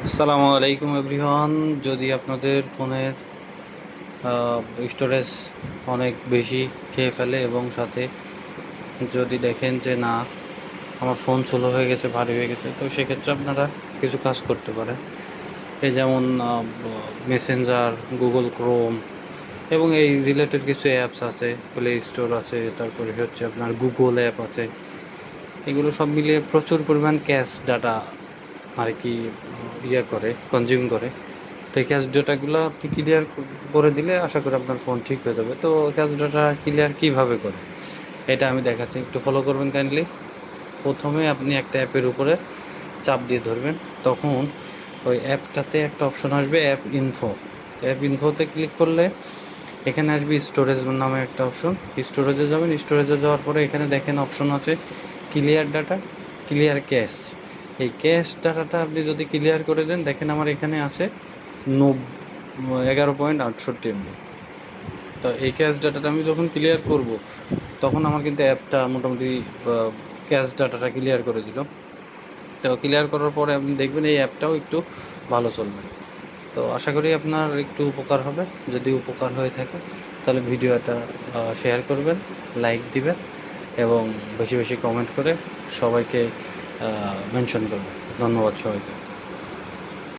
আসসালামু আলাইকুম এভরিওয়ান। যদি আপনাদের ফোনের স্টোরেজ অনেক বেশি খেয়ে ফেলে এবং সাথে যদি দেখেন যে না আমার ফোন স্লো হয়ে গেছে, ভারী হয়ে গেছে, তো সেক্ষেত্রে আপনারা কিছু কাজ করতে পারেন। এই যেমন মেসেঞ্জার, গুগল ক্রোম এবং এই রিলেটেড কিছু অ্যাপস আছে, প্লে স্টোর আছে, তারপরে হচ্ছে আপনার গুগল অ্যাপ আছে। এগুলো সব মিলিয়ে প্রচুর পরিমাণ ক্যাশ ডাটা আর কি করে, কনজিউম করে। তো এই ক্যাশ ডেটাগুলো আপনি ক্লিয়ার করে দিলে আশা করি আপনার ফোন ঠিক হয়ে যাবে। তো ক্যাশ ডেটা ক্লিয়ার কীভাবে করে এটা আমি দেখাচ্ছি, একটু ফলো করবেন কাইন্ডলি। প্রথমে আপনি একটা অ্যাপের উপরে চাপ দিয়ে ধরবেন, তখন ওই অ্যাপটাতে একটা অপশন আসবে অ্যাপ ইনফো। অ্যাপ ইনফোতে ক্লিক করলে এখানে আসবে স্টোরেজ নামে একটা অপশন। স্টোরেজে যাবেন, স্টোরেজে যাওয়ার পরে এখানে দেখেন অপশন আছে ক্লিয়ার ডাটা, ক্লিয়ার ক্যাশ। এই ক্যাশ ডাটাটা আপনি যদি ক্লিয়ার করে দেন, দেখেন আমার এখানে আছে 11.68 MB। তো এই ক্যাশ ডাটাটা আমি যখন ক্লিয়ার করব, তখন আমার কিন্তু অ্যাপটা মোটামুটি ক্যাশ ডাটাটা ক্লিয়ার করে দিল। তো ক্লিয়ার করার পরে আপনি দেখবেন এই অ্যাপটাও একটু ভালো চলবে। তো আশা করি আপনার একটু উপকার হবে। যদি উপকার হয়ে থাকে তাহলে ভিডিওটা শেয়ার করবেন, লাইক দিবেন এবং বেশি বেশি কমেন্ট করে সবাইকে মেনশন করবেন। ধন্যবাদ সবাইকে।